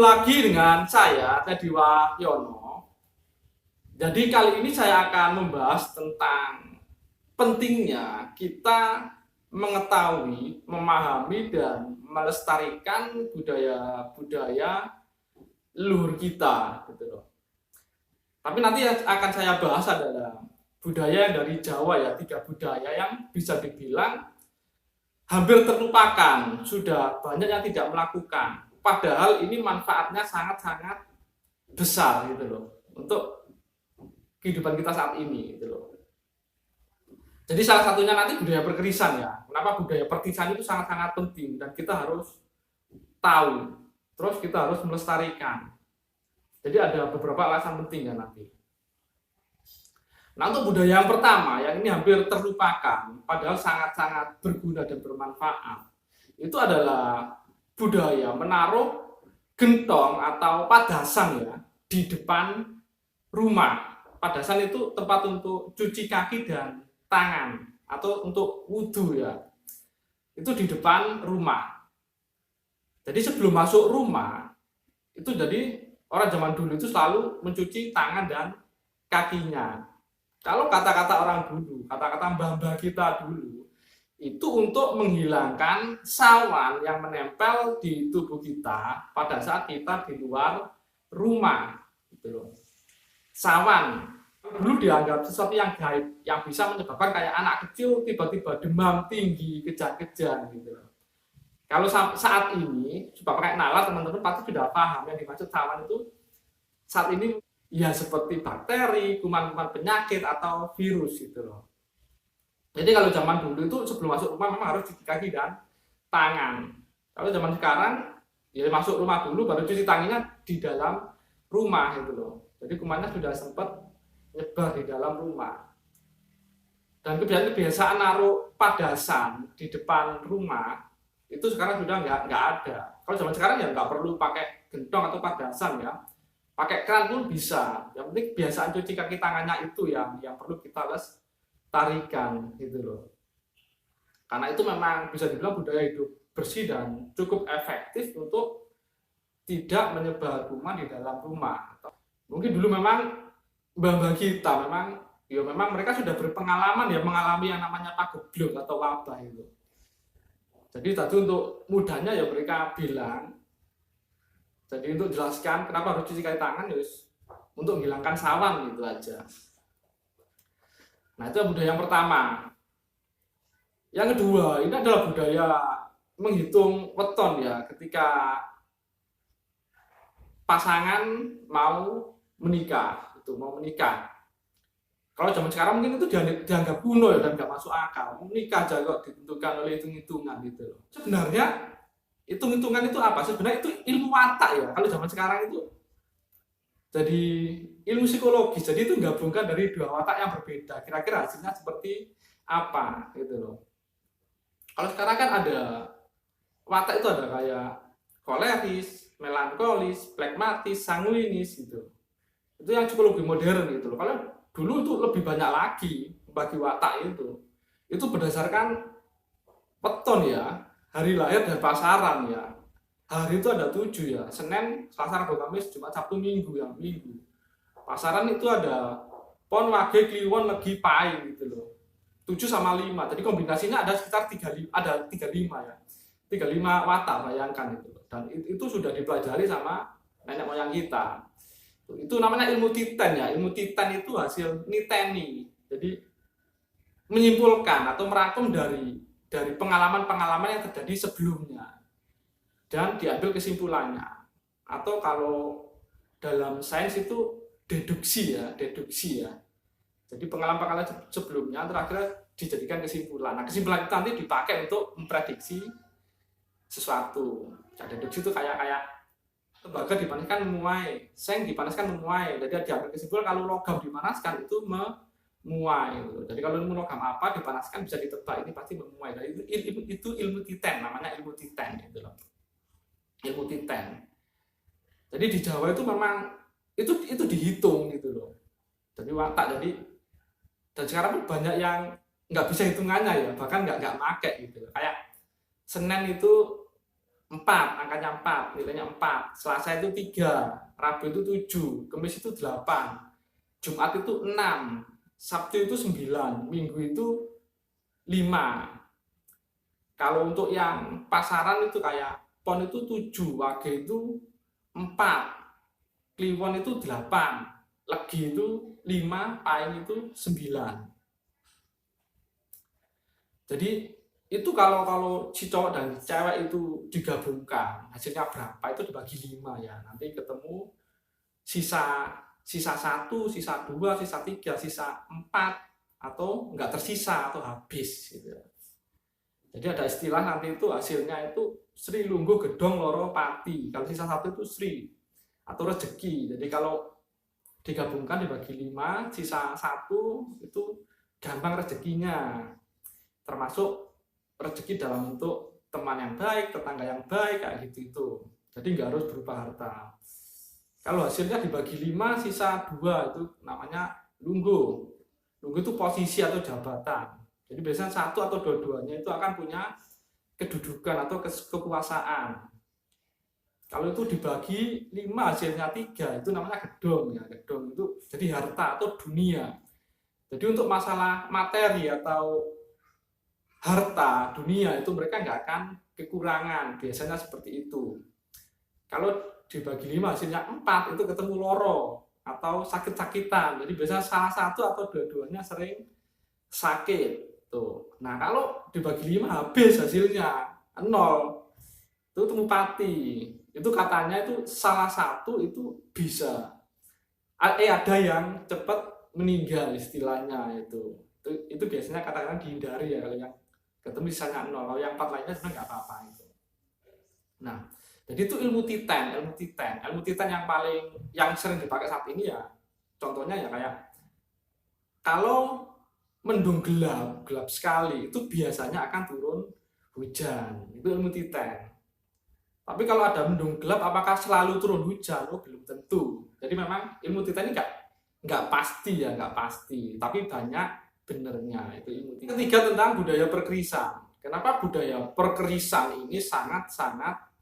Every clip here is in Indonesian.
lagi dengan saya Teddy Wahyono. Jadi kali ini saya akan membahas tentang pentingnya kita mengetahui, memahami dan melestarikan budaya-budaya leluhur kita gitu loh. Tapi nanti yang akan saya bahas adalah budaya yang dari Jawa ya, 3 budaya yang bisa dibilang hampir terlupakan, sudah banyak yang tidak melakukan. Padahal ini manfaatnya sangat-sangat besar gitu loh untuk kehidupan kita saat ini gitu loh. Jadi salah satunya nanti budaya perkerisan ya. Kenapa budaya perkerisan itu sangat-sangat penting dan kita harus tahu. Terus kita harus melestarikan. Jadi ada beberapa alasan penting ya nanti. Nah, untuk budaya yang pertama yang ini hampir terlupakan padahal sangat-sangat berguna dan bermanfaat, itu adalah budaya menaruh gentong atau padasan ya di depan rumah. Padasan itu tempat untuk cuci kaki dan tangan atau untuk wudhu ya. Itu di depan rumah. Jadi sebelum masuk rumah itu jadi orang zaman dulu itu selalu mencuci tangan dan kakinya. Kalau kata-kata orang dulu, kata-kata mbah-mbah kita dulu, itu untuk menghilangkan sawan yang menempel di tubuh kita pada saat kita di luar rumah. Gitu loh. Sawan dulu dianggap sesuatu yang gaib, yang bisa menyebabkan kayak anak kecil tiba-tiba demam tinggi, kejang-kejang gitu loh. Kalau saat ini, coba pakai nalar teman-teman pasti sudah paham yang dimaksud sawan itu saat ini ya seperti bakteri, kuman-kuman penyakit atau virus gitu loh. Jadi kalau zaman dulu itu sebelum masuk rumah memang harus cuci kaki dan tangan. Kalau zaman sekarang ya masuk rumah dulu baru cuci tangannya di dalam rumah gitu loh. Jadi kumannya sudah sempat nyebar di dalam rumah. Dan kebiasaan naruh padasan di depan rumah itu sekarang sudah nggak ada. Kalau zaman sekarang ya nggak perlu pakai gentong atau padasan ya. Pakai keran pun bisa. Yang penting kebiasaan cuci kaki tangannya itu yang perlu kita lestarikan gitu loh. Karena itu memang bisa dibilang budaya hidup bersih dan cukup efektif untuk tidak menyebar kuman di dalam rumah. Mungkin dulu memang mbah-mbah kita memang mereka sudah berpengalaman ya mengalami yang namanya pagebluk atau wabah itu. Jadi tadi untuk mudahnya ya mereka bilang, jadi untuk jelaskan kenapa harus cuci kaki tangan ya untuk menghilangkan sawan gitu aja. Nah itu budaya yang pertama. Yang kedua ini adalah budaya menghitung weton ya ketika pasangan mau menikah. Kalau zaman sekarang mungkin itu dianggap kuno ya dan nggak masuk akal. Menikah aja kok ditentukan oleh hitung-hitungan gitu. Sebenarnya hitung-hitungan itu apa? Sebenarnya itu ilmu watak ya. Kalau zaman sekarang itu jadi ilmu psikologis. Jadi itu gabungkan dari 2 watak yang berbeda. Kira-kira hasilnya seperti apa gitu loh. Kalau sekarang kan ada watak itu ada kayak koleris, melankolis, plekmatis, sanguinis gitu. Itu yang psikologi modern gitu loh. Kalau dulu itu lebih banyak lagi bagi watak itu. Itu berdasarkan weton ya. Hari lahir dan pasaran ya. Hari itu ada 7 ya. Senin, Selasa, Rabu, Kamis, Jumat, Sabtu, Minggu ya. Minggu. Pasaran itu ada Pon, Wage, Kliwon, Legi, Pai gitu loh. 7 sama 5. Jadi kombinasinya ada sekitar 35 ya. 35 watak bayangkan itu. Dan itu sudah dipelajari sama nenek moyang kita. Itu namanya ilmu Titan ya. Ilmu Titan itu hasil niteni. Jadi menyimpulkan atau merangkum dari pengalaman-pengalaman yang terjadi sebelumnya dan diambil kesimpulannya. Atau kalau dalam sains itu deduksi ya. Jadi pengalaman-pengalaman sebelumnya terakhir dijadikan kesimpulan. Nah, kesimpulan itu nanti dipakai untuk memprediksi sesuatu. Nah, deduksi itu kayak tembaga dipanaskan memuai, seng dipanaskan memuai. Jadi diambil kesimpulan kalau logam dipanaskan itu memuai. Jadi kalau logam apa dipanaskan bisa ditebak ini pasti memuai. Nah, itu ilmu Titan, namanya ilmu Titan gitu loh. Ilmu Titan. Jadi di Jawa itu memang itu dihitung gitu loh. Jadi watak dan sekarang pun banyak yang nggak bisa hitungannya ya, bahkan nggak make gitu. Kayak Senin itu 4, angkanya 4, nilainya 4. Selasa itu 3, Rabu itu 7, Kamis itu 8, Jumat itu 6, Sabtu itu 9, Minggu itu 5. Kalau untuk yang pasaran itu kayak Pon itu 7, Wage itu 4, Kliwon itu 8, Legi itu 5, Paing itu 9. Jadi itu kalau si cowok dan cewek itu digabungkan hasilnya berapa itu dibagi 5 ya, nanti ketemu sisa sisa 1, sisa 2, sisa 3, sisa 4, atau enggak tersisa atau habis gitu. Jadi ada istilah nanti itu hasilnya itu Sri Lungguh Gedong Loro Pati. Kalau sisa 1 itu Sri atau rezeki. Jadi kalau digabungkan dibagi 5, sisa 1 itu gampang rezekinya, termasuk rezeki dalam bentuk teman yang baik, tetangga yang baik, kayak gitu itu. Jadi nggak harus berupa harta. Kalau hasilnya dibagi 5, sisa 2 itu namanya lungguh. Lungguh itu posisi atau jabatan. Jadi biasanya satu atau dua-duanya itu akan punya kedudukan atau kekuasaan. Kalau itu dibagi 5 hasilnya 3 itu namanya gedong ya. Gedong itu jadi harta atau dunia. Jadi untuk masalah materi atau harta dunia itu mereka nggak akan kekurangan, biasanya seperti itu. Kalau dibagi 5 hasilnya 4 itu ketemu loro atau sakit-sakitan, jadi biasanya salah satu atau dua-duanya sering sakit tuh. Nah kalau dibagi 5 habis hasilnya 0 itu temu pati, itu katanya itu salah satu itu bisa ada yang cepat meninggal istilahnya itu biasanya katakan dihindari ya, kalau yang ketemu sisanya 0, kalau yang 4 lainnya sebenarnya nggak apa-apa itu. Nah, jadi itu ilmu titen yang sering dipakai saat ini ya. Contohnya ya kayak kalau mendung gelap sekali itu biasanya akan turun hujan. Itu ilmu titen. Tapi kalau ada mendung gelap apakah selalu turun hujan? Oh, belum tentu. Jadi memang ilmu titen ini nggak pasti ya, nggak pasti. Tapi banyak benernya itu ilmu. Ketiga tentang budaya perkerisan. Kenapa budaya perkerisan ini sangat-sangat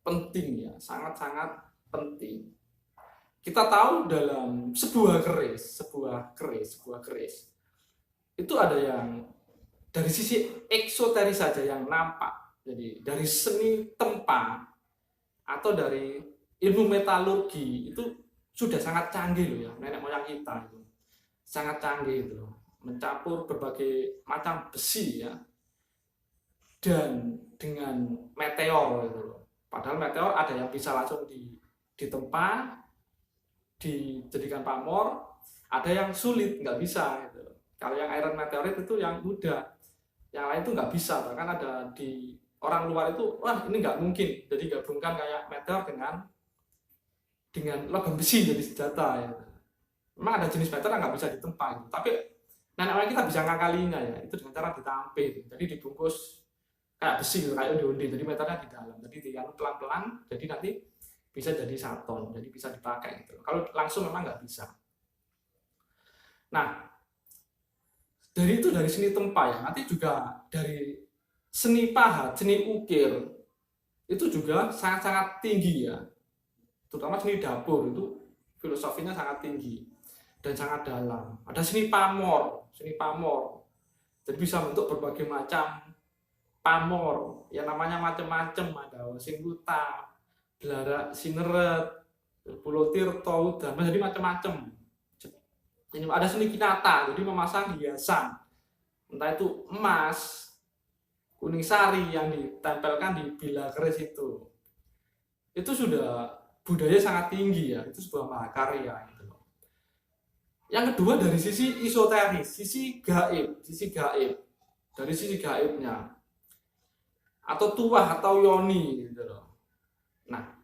penting ya, sangat-sangat penting. Kita tahu dalam sebuah keris itu ada yang dari sisi eksoteris saja yang nampak. Jadi dari seni tempa atau dari ilmu metalurgi itu sudah sangat canggih loh ya, nenek moyang kita itu sangat canggih itu loh, mencampur berbagai macam besi ya, dan dengan meteor itu loh. Padahal meteor ada yang bisa langsung ditempa, dijadikan pamor, ada yang sulit nggak bisa gitu. Kalau yang iron meteorit itu yang mudah, yang lain itu nggak bisa. Bahkan ada di orang luar itu, wah ini nggak mungkin. Jadi gabungkan kayak meteor dengan logam besi jadi senjata ya. Memang ada jenis meteor yang nggak bisa ditempa gitu. Tapi nenek moyang kita bisa ngakalinya ya, itu dengan cara ditampe. Jadi dibungkus kayak besi gitu, kayak undi-undi. Jadi meteornya di dalam. Jadi dianu pelan-pelan, jadi nanti bisa jadi saton, jadi bisa dipakai gitu. Kalau langsung memang nggak bisa. Nah, dari seni tempa ya, nanti juga dari seni pahat, seni ukir itu juga sangat-sangat tinggi ya. Terutama seni dapur itu filosofinya sangat tinggi dan sangat dalam. Ada seni pamor. Jadi bisa bentuk berbagai macam pamor, yang namanya macam-macam, ada Sing Luta, Belarak Sineret, Pulau Tirto, dan jadi macam-macam. Ini ada seni kinata, jadi memasang hiasan, entah itu emas, kuning sari yang ditempelkan di bila keris itu sudah budaya sangat tinggi ya, itu sebuah mahakarya gitu. Yang kedua dari sisi esoteris, sisi gaib, dari sisi gaibnya atau tuah atau yoni gitu loh. Nah,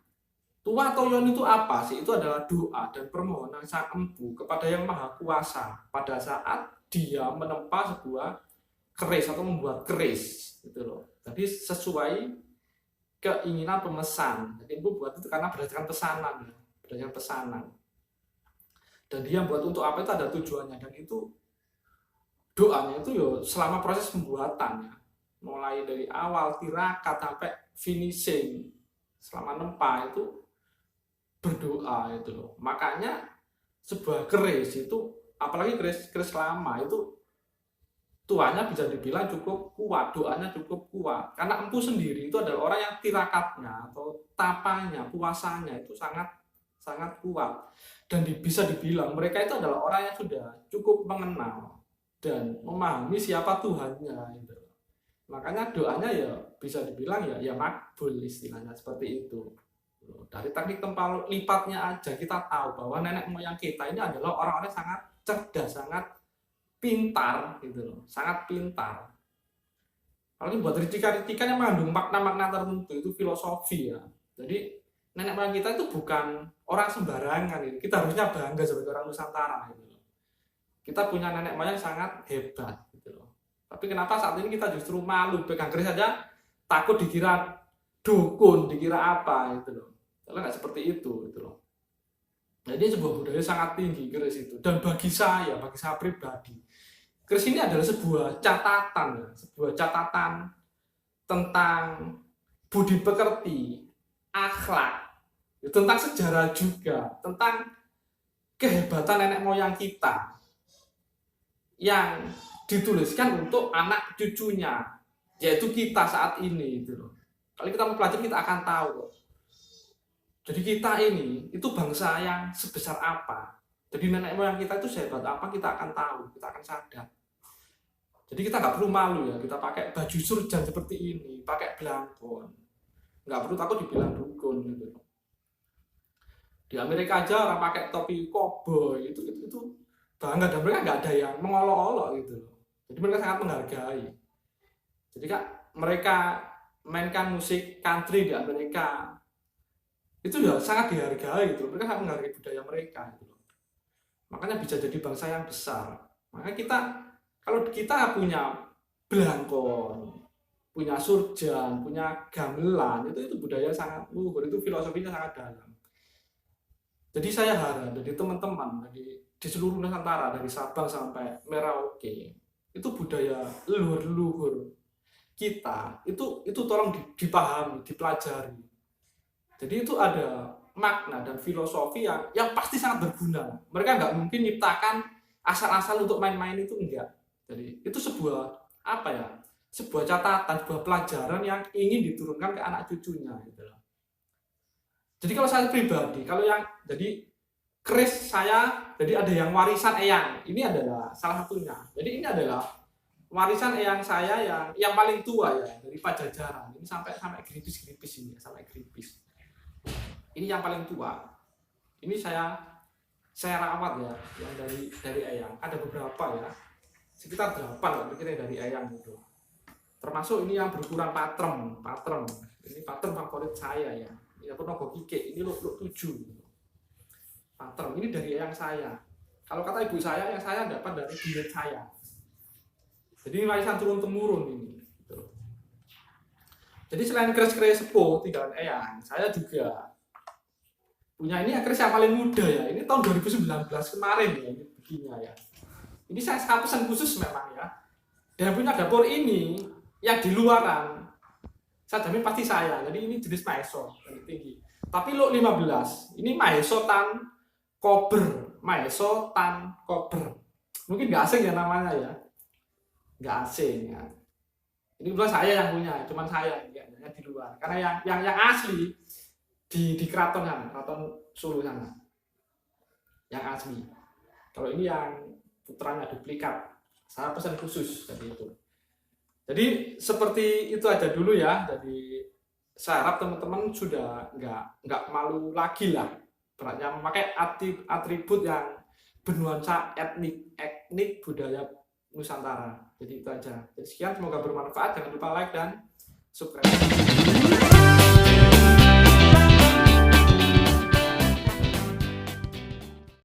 tuah atau yoni itu apa sih? Itu adalah doa dan permohonan sang empu kepada yang maha kuasa pada saat dia menempa sebuah keris atau membuat keris gitu loh. Jadi sesuai keinginan pemesan. Jadi empu buat itu karena berdasarkan pesanan. Dan dia buat untuk apa itu ada tujuannya, dan itu doanya itu yo selama proses pembuatannya, mulai dari awal tirakat sampai finishing selama nempa itu berdoa itu loh. Makanya sebuah keris itu, apalagi keris lama itu, tuanya bisa dibilang cukup kuat, doanya cukup kuat. Karena empu sendiri itu adalah orang yang tirakatnya atau tapanya, puasanya itu sangat sangat kuat. Dan bisa dibilang mereka itu adalah orang yang sudah cukup mengenal dan memahami siapa Tuhannya gitu. Makanya doanya ya bisa dibilang ya makbul, istilahnya seperti itu. Dari teknik tempat lipatnya aja kita tahu bahwa nenek moyang kita ini adalah orang-orang sangat cerdas, sangat pintar gitu loh, sangat pintar. Apalagi buat ricikan-ricikan yang mengandung makna-makna tertentu, itu filosofi ya. Jadi nenek moyang kita itu bukan orang sembarangan gitu. Kita harusnya bangga sebagai orang Nusantara gitu loh. Kita punya nenek moyang sangat hebat gitu loh. Tapi kenapa saat ini kita justru malu pegang keris saja, takut dikira dukun, dikira apa gitu loh. Kalau nggak seperti itu gitu loh. Jadi sebuah budaya sangat tinggi keris itu. Dan bagi saya pribadi, keris ini adalah sebuah catatan tentang budi pekerti, akhlak, tentang sejarah juga, tentang kehebatan nenek moyang kita yang dituliskan untuk anak cucunya, yaitu kita saat ini gitu loh. Kalau kita mempelajari kita akan tahu. Jadi kita ini itu bangsa yang sebesar apa. Jadi nenek moyang kita itu sehebat apa kita akan tahu, kita akan sadar. Jadi kita nggak perlu malu ya, kita pakai baju surjan seperti ini, pakai belangkon, nggak perlu takut dibilang dukun gitu. Di Amerika aja orang pakai topi koboi itu bangga, dan mereka nggak ada yang mengolok-olok gitu. Jadi mereka sangat menghargai. Jadi kak mereka mainkan musik country di Amerika itu ya sangat dihargai gitu. Mereka sangat menghargai budaya mereka gitu. Makanya bisa jadi bangsa yang besar. Makanya kita, kalau kita punya belangkon, punya surjan, punya gamelan, itu budaya sangat luhur, itu filosofinya sangat dalam. Jadi saya harap dari teman-teman di seluruh Nusantara, dari Sabang sampai Merauke, itu budaya leluhur kita itu tolong dipahami, dipelajari. Jadi itu ada makna dan filosofi yang pasti sangat berguna. Mereka nggak mungkin nyiptakan asal-asal untuk main-main, itu enggak. Jadi itu sebuah sebuah catatan, sebuah pelajaran yang ingin diturunkan ke anak cucunya gitu. Jadi kalau saya pribadi, jadi keris saya, jadi ada yang warisan eyang. Ini adalah salah satunya. Jadi ini adalah warisan eyang saya yang paling tua ya, dari Pajajaran. Ini sampai gripis ini, sampai gripis. Ini yang paling tua. Ini saya rawat ya, yang dari eyang. Ada beberapa ya, sekitar 8 lah pikirnya dari eyang gitu. Termasuk ini yang berukuran patrem. Ini patrem favorit saya ya. Ini Nogo Kike, ini lo 7. Patrem ini dari eyang saya. Kalau kata ibu saya, yang saya dapat dari buyut saya. Jadi ini warisan turun temurun ini. Gitu. Jadi selain keris-keris sepuh tinggalan eyang, saya juga punya ini keris yang paling muda ya. Ini tahun 2019 kemarin ya, ini begini ya. Ini saya pesan khusus memang ya. Dan punya dapur ini yang di luaran, saya jamin pasti saya. Jadi ini jenis maeso yang tinggi. Tapi lo 15, ini maeso tan kober. Mungkin nggak asing ya namanya ya. Nggak asing ya. Ini bukan saya yang punya, cuman saya yang di luar. Karena yang asli di keraton sana, keraton Solo sana. Yang asli. Kalau ini yang putranya duplikat, saya pesan khusus tadi itu. Jadi seperti itu aja dulu ya. Jadi saya harap teman-teman sudah nggak malu lagi lah beratnya memakai atribut yang bernuansa etnik budaya Nusantara. Jadi itu aja. Jadi sekian, semoga bermanfaat. Jangan lupa like dan subscribe.